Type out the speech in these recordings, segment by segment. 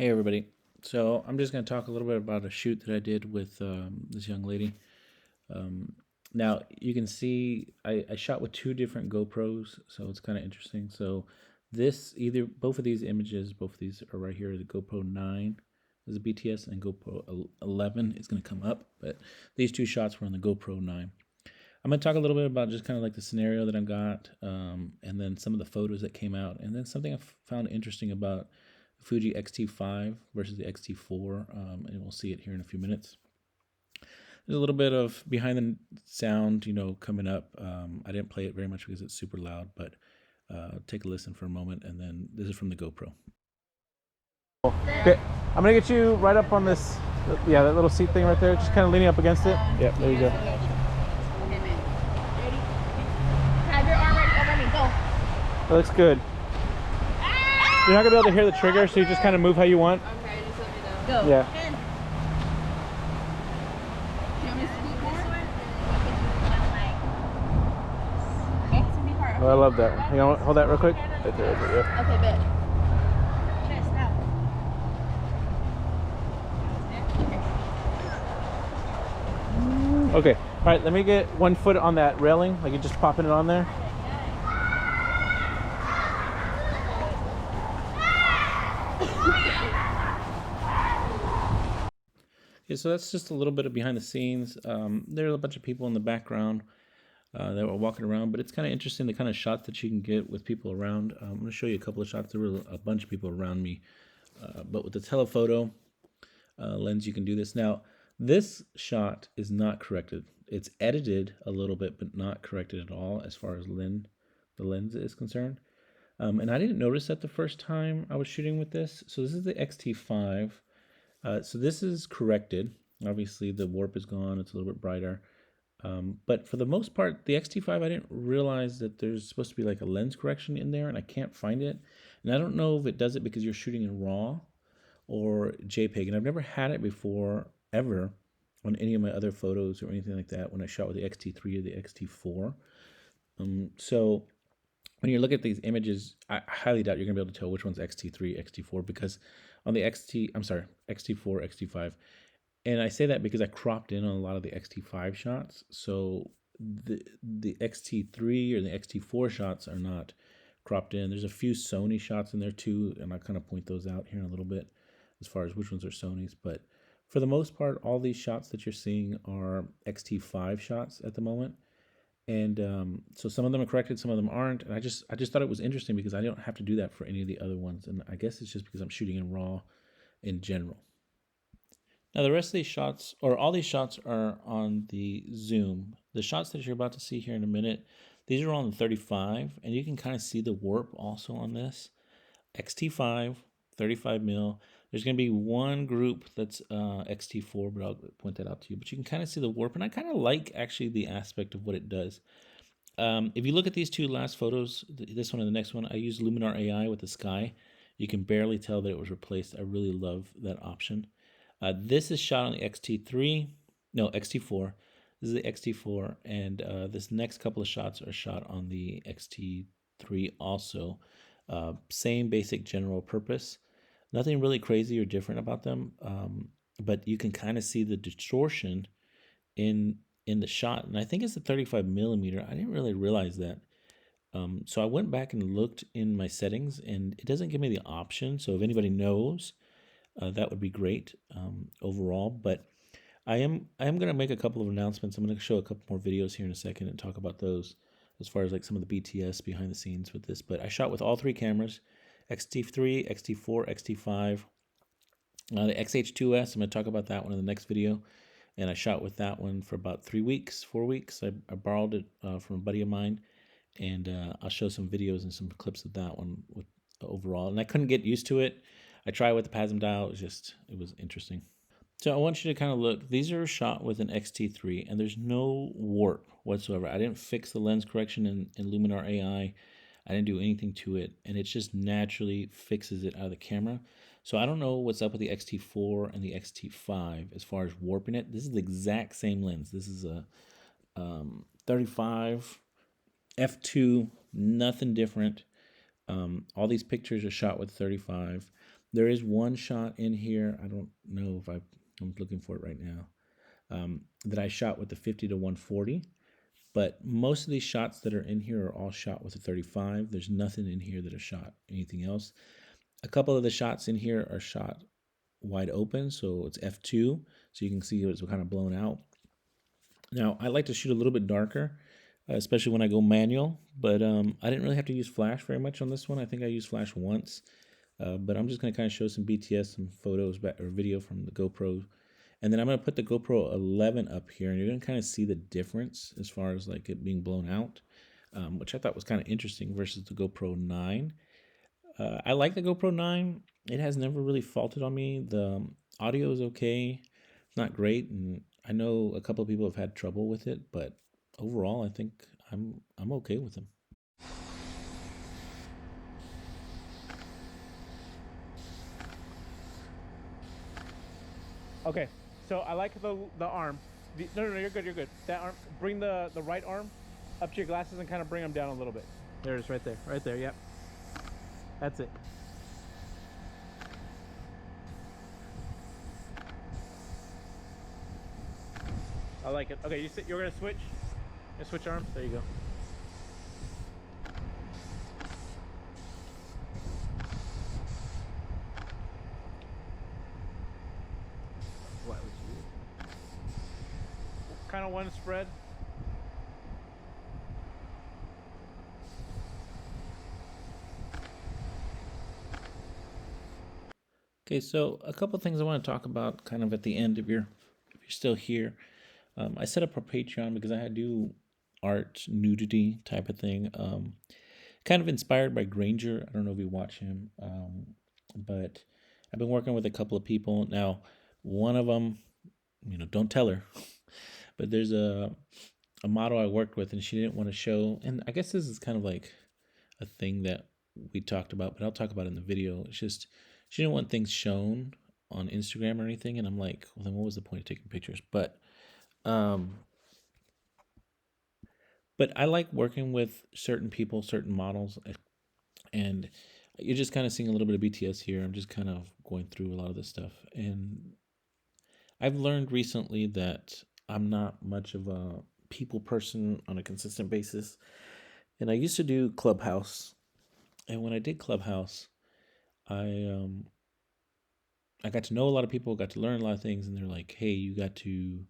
Hey everybody. So I'm just going to talk a little bit about a shoot that I did with this young lady. Now you can see I shot with two different GoPros, so it's kind of interesting. So both of these images, both of these are right here. The GoPro 9 is a BTS and GoPro 11 is going to come up, but these two shots were on the GoPro 9. I'm going to talk a little bit about just kind of like the scenario that I've got, and then some of the photos that came out, and then something I found interesting about the Fuji XT3 versus the XT4, and we'll see it here in a few minutes. There's a little bit of behind the sound, coming up. I didn't play it very much because it's super loud, but take a listen for a moment, and then this is from the GoPro. Okay, I'm gonna get you right up on this, that little seat thing right there, just kind of leaning up against it. Yeah, there you go. That looks good. You're not gonna be able to hear the trigger, so you just kind of move how you want. Okay, just let me know. Go. Yeah. Do you want me to scoot more? Oh, I love that. Hang on, hold that real quick. Right there, yeah. Okay, bet. Okay, all right, let me get 1 foot on that railing, like you're just popping it on there. Okay, so that's just a little bit of behind the scenes. There are a bunch of people in the background that were walking around, but it's kind of interesting the kind of shots that you can get with people around. I'm going to show you a couple of shots. There were a bunch of people around me, but with the telephoto lens, you can do this. Now, this shot is not corrected. It's edited a little bit, but not corrected at all as far as the lens is concerned. And I didn't notice that the first time I was shooting with this. So this is the XT3. So this is corrected. Obviously, the warp is gone. It's a little bit brighter. But for the most part, the XT3, I didn't realize that there's supposed to be like a lens correction in there, and I can't find it. And I don't know if it does it because you're shooting in RAW or JPEG. And I've never had it before, ever, on any of my other photos or anything like that when I shot with the XT3 or the XT4. So when you look at these images, I highly doubt you're going to be able to tell which one's XT3, XT4, because on the XT4, XT5, and I say that because I cropped in on a lot of the XT5 shots, so the XT3 or the XT4 shots are not cropped in. There's a few Sony shots in there too, and I'll kind of point those out here in a little bit as far as which ones are Sony's, but for the most part, all these shots that you're seeing are XT5 shots at the moment. And so some of them are corrected, some of them aren't. And I just thought it was interesting because I don't have to do that for any of the other ones. And I guess it's just because I'm shooting in RAW in general. Now the rest of these shots, or all these shots, are on the zoom. The shots that you're about to see here in a minute, these are on the 35, and you can kind of see the warp also on this. XT5, 35 mil. There's going to be one group that's XT4, but I'll point that out to you. But you can kind of see the warp, and I kind of like actually the aspect of what it does. If you look at these two last photos, this one and the next one, I used Luminar AI with the sky. You can barely tell that it was replaced. I really love that option. This is shot on the XT4. This is the XT4, and this next couple of shots are shot on the XT3 also. Same basic general purpose. Nothing really crazy or different about them, but you can kind of see the distortion in the shot. And I think it's a 35 millimeter. I didn't really realize that. So I went back and looked in my settings, and it doesn't give me the option. So if anybody knows, that would be great overall. But I am going to make a couple of announcements. I'm going to show a couple more videos here in a second and talk about those as far as like some of the BTS behind the scenes with this. But I shot with all three cameras, XT3, XT4, XT5. The XH2S, I'm going to talk about that one in the next video. And I shot with that one for about 4 weeks. I borrowed it from a buddy of mine. And I'll show some videos and some clips of that one with overall. And I couldn't get used to it. I tried with the PASM dial. It was interesting. So I want you to kind of look. These are shot with an XT3, and there's no warp whatsoever. I didn't fix the lens correction in Luminar AI. I didn't do anything to it, and it just naturally fixes it out of the camera. So I don't know what's up with the XT4 and the XT5 as far as warping it. This is the exact same lens. This is a 35 f2, nothing different. All these pictures are shot with 35. There is one shot in here. I don't know if I'm looking for it right now. That I shot with the 50 to 140. But most of these shots that are in here are all shot with a 35. There's nothing in here that is shot anything else. A couple of the shots in here are shot wide open, so it's f2, so you can see it's kind of blown out. Now, I like to shoot a little bit darker, especially when I go manual, but I didn't really have to use flash very much on this one. I think I used flash once, but I'm just going to kind of show some BTS, some photos or video from the GoPro. And then I'm going to put the GoPro 11 up here, and you're going to kind of see the difference as far as like it being blown out, which I thought was kind of interesting versus the GoPro 9. I like the GoPro 9. It has never really faulted on me. The audio is okay. It's not great, and I know a couple of people have had trouble with it, but overall, I think I'm okay with them. Okay, so I like the arm. No, you're good, you're good. That arm, bring the right arm up to your glasses and kind of bring them down a little bit. There it is, right there, yep. That's it. I like it. Okay, you're gonna switch. You switch arms. There you go. What would you? Kind of one spread. Okay, so a couple things I want to talk about kind of at the end if you're still here. I set up a Patreon because I do art nudity type of thing. Kind of inspired by Granger. I don't know if you watch him, but I've been working with a couple of people. Now, one of them, don't tell her, but there's a model I worked with and she didn't want to show, and I guess this is kind of like a thing that we talked about, but I'll talk about it in the video. It's just, she didn't want things shown on Instagram or anything, and I'm like, well, then what was the point of taking pictures? But I like working with certain people, certain models, and you're just kind of seeing a little bit of BTS here. I'm just kind of going through a lot of this stuff, and I've learned recently that I'm not much of a people person on a consistent basis. And I used to do Clubhouse, and when I did Clubhouse, I got to know a lot of people, got to learn a lot of things, and they're like, hey, you got to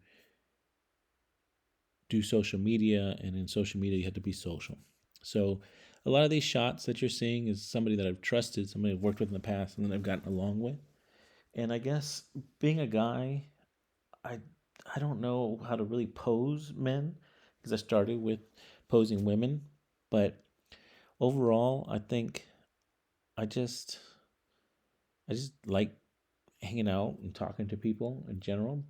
do social media, and in social media you have to be social. So a lot of these shots that you're seeing is somebody that I've trusted, somebody I've worked with in the past, and then I've gotten along with. And I guess being a guy, I don't know how to really pose men because I started with posing women, but overall I think I just like hanging out and talking to people in general,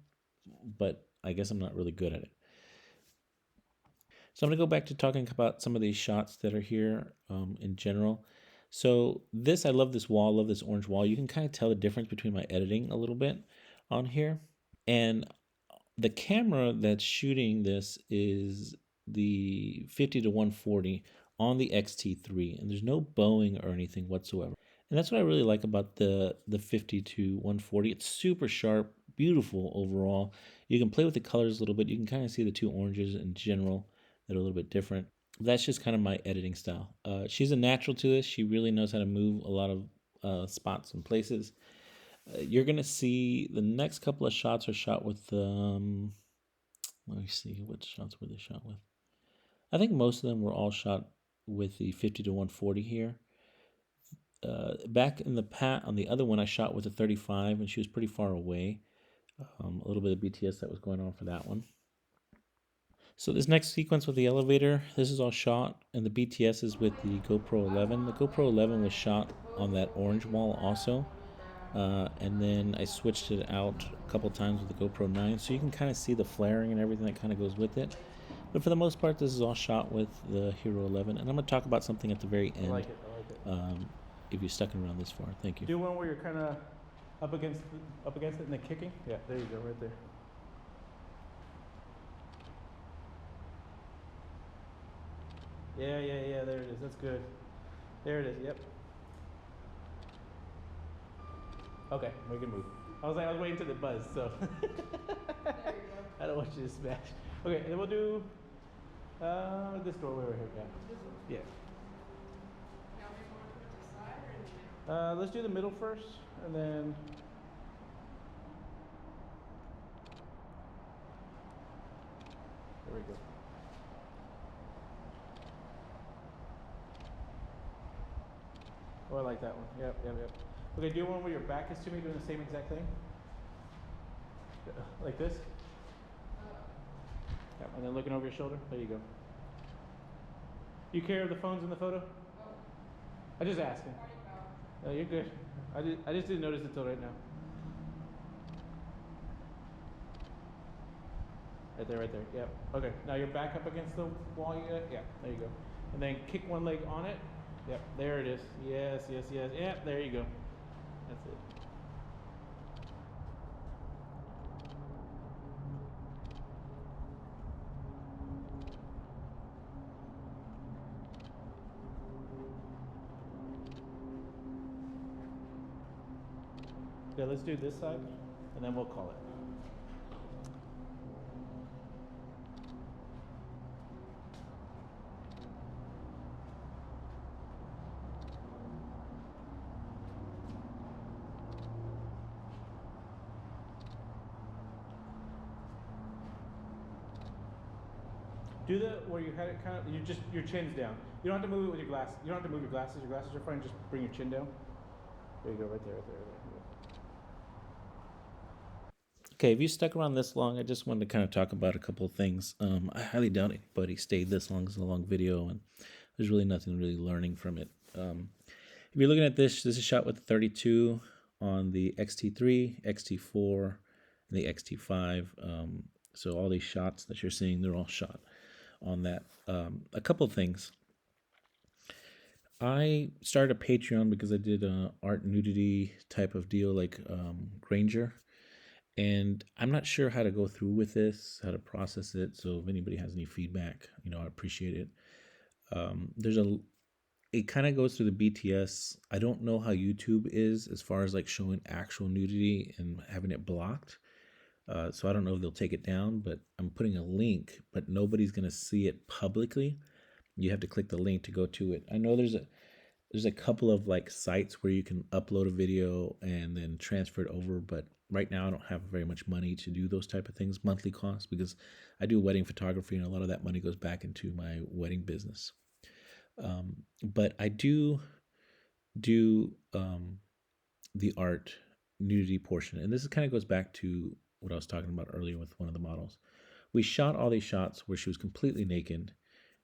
but I guess I'm not really good at it. So I'm going to go back to talking about some of these shots that are here in general. So I love this wall, I love this orange wall. You can kind of tell the difference between my editing a little bit on here. And the camera that's shooting this is the 50 to 140 on the XT3, and there's no bowing or anything whatsoever. And that's what I really like about the 50 to 140. It's super sharp, beautiful overall. You can play with the colors a little bit. You can kind of see the two oranges in general that are a little bit different. That's just kind of my editing style. She's a natural to this. She really knows how to move a lot of spots and places. You're going to see the next couple of shots are shot with, let me see, what shots were they shot with? I think most of them were all shot with the 50 to 140 here. Back in on the other one, I shot with a 35, and she was pretty far away. A little bit of BTS that was going on for that one. So this next sequence with the elevator, this is all shot, and the BTS is with the GoPro 11. The GoPro 11 was shot on that orange wall also. And then I switched it out a couple times with the GoPro 9, so you can kind of see the flaring and everything that kind of goes with it. But for the most part, this is all shot with the Hero 11. And I'm going to talk about something at the very end. I like it. If you're stuck around this far, thank you. Do one where you're kind of up against it and then kicking. Yeah, there you go, right there. Yeah, there it is. That's good. There it is, yep. Okay, we can move. I was waiting to the buzz, so. There you go. I don't want you to smash. Okay, and then we'll do this doorway right here. Yeah. This one. Yeah. Now we want to put it to the side or in the middle? Let's do the middle first, and then. There we go. Oh, I like that one. Yep, yep, yep. Okay, do one where your back is to me, doing the same exact thing. Like this. Yep, and then looking over your shoulder. There you go. You care of the phones in the photo? I just asking. No, you're good. I just didn't notice it until right now. Right there, right there. Yep. Okay. Now you're back up against the wall. Yeah. There you go. And then kick one leg on it. Yep. There it is. Yes, yes, yes. Yep. There you go. That's it. Yeah. Let's do this side, and then we'll call it. Do the where you had it kind of your chin's down. You don't have to move it with your glasses. You don't have to move your glasses. Your glasses are fine. Just bring your chin down. There you go. Right there. Right there. Right there. Okay, if you stuck around this long, I just wanted to kind of talk about a couple of things. I highly doubt anybody stayed this long. It's a long video, and there's really nothing really learning from it. If you're looking at this is shot with the 32 on the XT3, XT4, and the XT5. So all these shots that you're seeing, they're all shot on that. A couple of things. I started a Patreon because I did a art nudity type of deal like Granger. And I'm not sure how to go through with this, how to process it. So if anybody has any feedback, I appreciate it. It kind of goes through the BTS. I don't know how YouTube is as far as like showing actual nudity and having it blocked. So I don't know if they'll take it down, but I'm putting a link, but nobody's going to see it publicly. You have to click the link to go to it. I know there's a couple of like sites where you can upload a video and then transfer it over, but right now I don't have very much money to do those type of things, monthly costs, because I do wedding photography and a lot of that money goes back into my wedding business. But I do the art nudity portion, and this kind of goes back to what I was talking about earlier with one of the models. We shot all these shots where she was completely naked,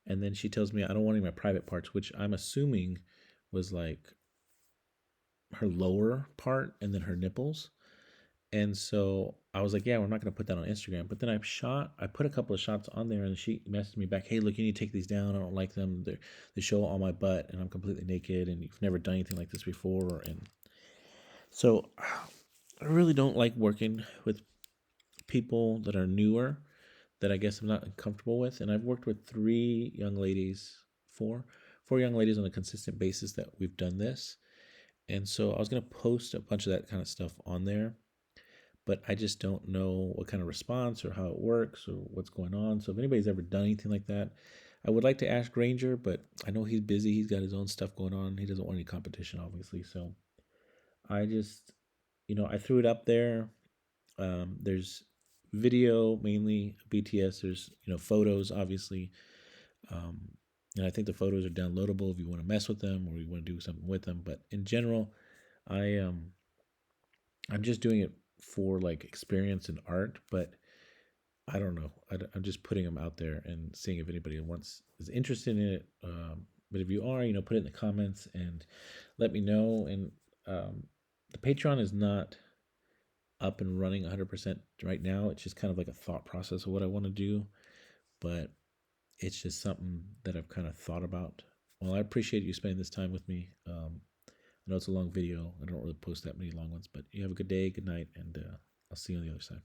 and then she tells me I don't want any of my private parts, which I'm assuming was like her lower part and then her nipples. And so I was like, yeah, we're not going to put that on Instagram. But then I put a couple of shots on there, and she messaged me back, hey, look, you need to take these down. I don't like them. They show all my butt, and I'm completely naked, and you've never done anything like this before. And so I really don't like working with people that are newer that I guess I'm not comfortable with. And I've worked with four young ladies on a consistent basis that we've done this. And so I was going to post a bunch of that kind of stuff on there, but I just don't know what kind of response or how it works or what's going on. So if anybody's ever done anything like that, I would like to ask Granger, but I know he's busy. He's got his own stuff going on. He doesn't want any competition, obviously. So I just, I threw it up there. There's video, mainly BTS. There's, photos, obviously. And I think the photos are downloadable if you want to mess with them or you want to do something with them. But in general, I'm just doing it for like experience and art, but I don't know. I'm just putting them out there and seeing if anybody is interested in it. But if you are, put it in the comments and let me know. And the Patreon is not up and running 100% right now. It's just kind of like a thought process of what I want to do, but it's just something that I've kind of thought about. Well, I appreciate you spending this time with me. I know it's a long video. I don't really post that many long ones, but you have a good day, good night, and I'll see you on the other side.